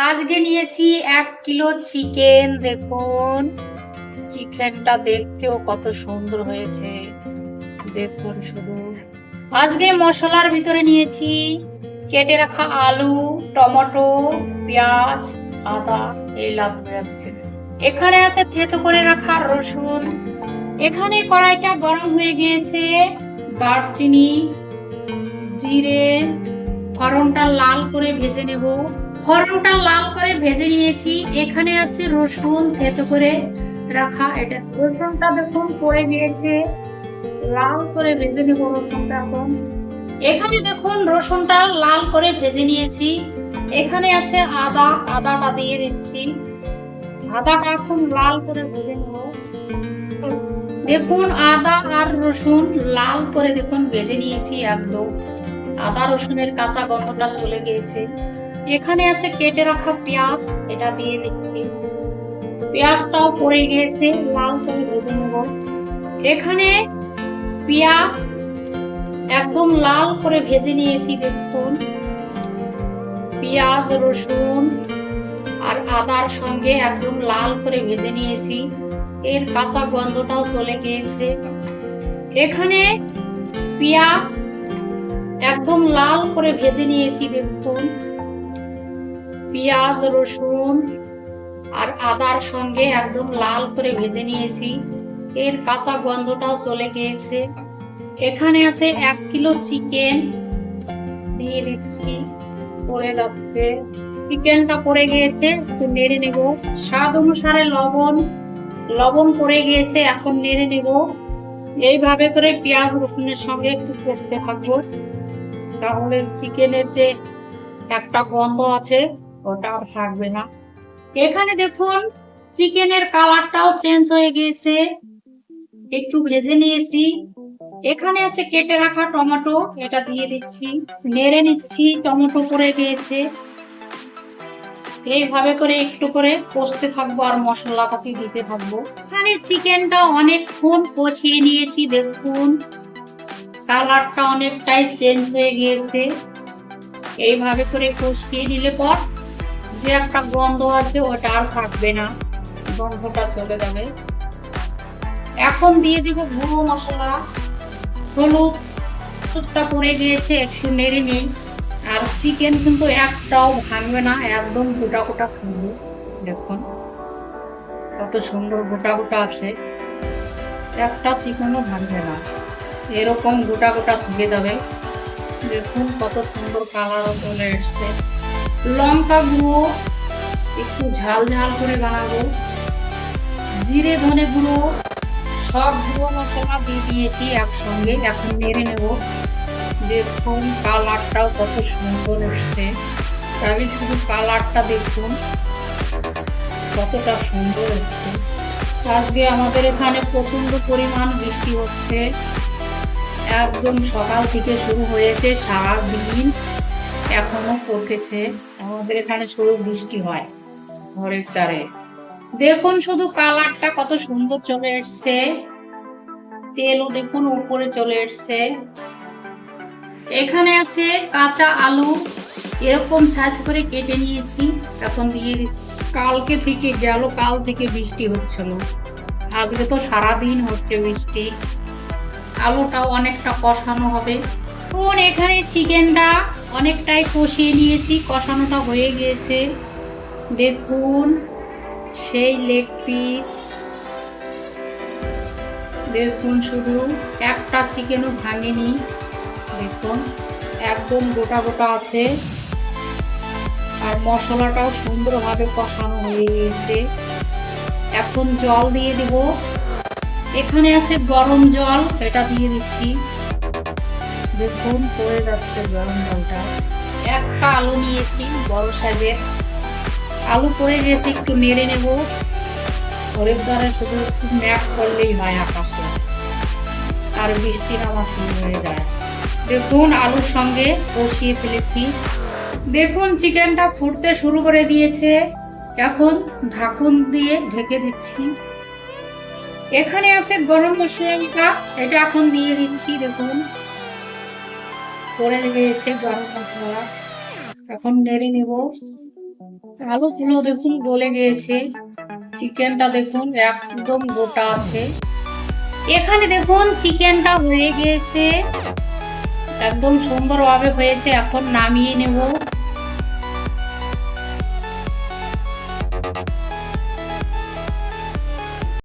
আজকে নিয়েছি 1 kilo chicken. দেখুন চিকেনটা দেখতেও কত সুন্দর হয়েছে। দেখুন শুধু আজকে মশলার ভিতরে নিয়েছি কেটে রাখা আলু, টমেটো, পেঁয়াজ, আদা এই লাগবে আজকে। এখানে আছে থেতো করে রাখা রসুন। এখানে কড়াইটা গরম হয়ে গিয়েছে। দারচিনি, জিরে, ফোড়নটা লাল করে ভেজে নেব। ফোড়নটা লাল করে ভেজে নিয়েছি। এখানে আছে রসুন থেতো করে রাখা। এটা রসুনটা দেখুন পড়ে গিয়েছে, লাল করে ভেজে নেব রসুনটা এখন। এখানে দেখুন রসুনটা লাল করে ভেজে নিয়েছি। এখানে আছে আদা, আদাটা দিয়ে দিচ্ছি। আদাটা এখন লাল করে ভেজে নেব। দেখুন আদা আর রসুন লাল করে দেখুন ভেজে নিয়েছি একদম। আদা রসুনের কাঁচা গন্ধটা চলে গিয়েছে। এখানে আছে কেটে রাখা পেঁয়াজ, এটা দিয়ে দিচ্ছি। পেঁয়াজটাও পড়ে গিয়েছে, লাল করে ভেজে নেব। এখানে পেঁয়াজ একদম লাল করে ভেজে নিয়েছি। দেখুন পেঁয়াজ, রসুন আর আদার সঙ্গে একদম লাল করে ভেজে নিয়েছি। এর কাঁচা গন্ধটাও চলে গিয়েছে। এখানে পেঁয়াজ একদম লাল করে ভেজে নিয়েছি। দেখুন পেঁয়াজ, রসুন আর আদার সঙ্গে একদম লাল করে ভেজে নিয়েছি। এর কাঁচা গন্ধটাও চলে গিয়েছে। এখানে আছে 1 কিলো চিকেন, দিয়ে দিচ্ছি। পড়ে যাচ্ছে, চিকেনটা পড়ে গিয়েছে, একটু নেড়ে নেব। স্বাদ অনুসারে লবণ পড়ে গিয়েছে, এখন নেড়ে নেব। এইভাবে করে পেঁয়াজ রসুনের সঙ্গে একটু কষতে থাকবো, তাহলে চিকেনের যে একটা গন্ধ আছে ওটা আর থাকবে না। এখানে দেখুন চিকেনের কালারটাও চেঞ্জ হয়ে গিয়েছে, একটু ভেজে নিয়েছি। এখানে আছে কেটে রাখা টমেটো, এটা দিয়ে দিচ্ছি, নেড়ে নিচ্ছি। টমেটো পড়ে গিয়েছে, এইভাবে করে একটু করে কষতে থাকবো আর মশলাপাতি দিতে থাকবো। এখানে চিকেনটা অনেকক্ষণ কষিয়ে নিয়েছি। দেখুন কালারটা অনেকটাই চেঞ্জ হয়ে গিয়েছে। এইভাবে করে কষিয়ে নিলে পর যে একটা গন্ধ আছে ওটা আর থাকবে না, গন্ধটা চলে যাবে। এখন দিয়ে দিব গুঁড়ো মশলা। হলুদটা পড়ে গিয়েছে, একটু নেড়ে নিই। আর চিকেন কিন্তু একটাও ভাঙবে না, একদম গোটা গোটা থাকবে। দেখুন কত সুন্দর গোটা গোটা আছে, একটা চিকেনও ভাঙবে না, এরকম গোটা গোটা থেকে যাবে। দেখুন কত সুন্দর কালারও চলে এসছে। লঙ্কা গুঁড়ো একটু ঝাল ঝাল করে বানাবো। জিরে ধনে গুঁড়ো সব গুঁড়ো মশলা দিয়ে দিয়েছি একসঙ্গে, এখন নেড়ে নেব। দেখুন কালারটাও কত সুন্দর এসছে। আগে শুধু কালারটা দেখুন কতটা সুন্দর এসছে। আজকে আমাদের এখানে প্রচন্ড পরিমাণ বৃষ্টি হচ্ছে, একদম সকাল থেকে শুরু হয়েছে, সারা দিন এখনো পড়তেছে। আমাদের এখানে শুধু বৃষ্টি হয় ঘরের দ্বারে। দেখুন শুধু কালারটা কত সুন্দর চলে এসছে, তেলও দেখুন উপরে চলে এসছে। এখানে আছে কাঁচা আলু, এরকম সাইজ করে কেটে নিয়েছি, এখন দিয়ে দিচ্ছি। কাল থেকে বৃষ্টি হচ্ছিল, আজকে তো সারাদিন হচ্ছে বৃষ্টি। আলুটাও অনেকটা কষানো হবে। এখন এখানে চিকেনটা অনেকটাই কষিয়ে নিয়েছি, কষানোটা হয়ে গিয়েছে। দেখুন সেই লেগ পিস, দেখুন শুধু একটা চিকেনও ভাঙেনি। দেখুন একদম গোটা গোটা আছে, আর মশলাটাও সুন্দরভাবে কষানো হয়ে গিয়েছে। এখন জল দিয়ে দিব। এখানে আছে গরম জল, এটা দিয়ে দিচ্ছি। দেখুন পড়ে যাচ্ছে গরম জলটা। একটা আলু নিয়েছি বড় সাইজের, আলু পড়ে গেছে, একটু নেড়ে নেব। ঘরের দ্বারা শুধু একটু ম্যাপ করলেই হয় আকাশে, আর বৃষ্টি নামা শুরু হয়ে যায়। দেখুন আলুর সঙ্গে কষিয়ে ফেলেছি। দেখুন চিকেনটা ফুটতে শুরু করে দিয়েছে, এখন ঢাকুন দিয়ে ঢেকে দিচ্ছি। এখানে আছে গরম মশলাটা, এটা এখন দিয়ে দিচ্ছি। দেখুন পড়ে গিয়েছে গরম মশলা, এখন নেড়ে নেব। আলুগুলো দেখুন গলে গিয়েছে, চিকেনটা দেখুন একদম গোটা আছে। এখানে দেখুন চিকেনটা হয়ে গিয়েছে, একদম সুন্দরভাবে হয়েছে। এখন নামিয়ে নেব।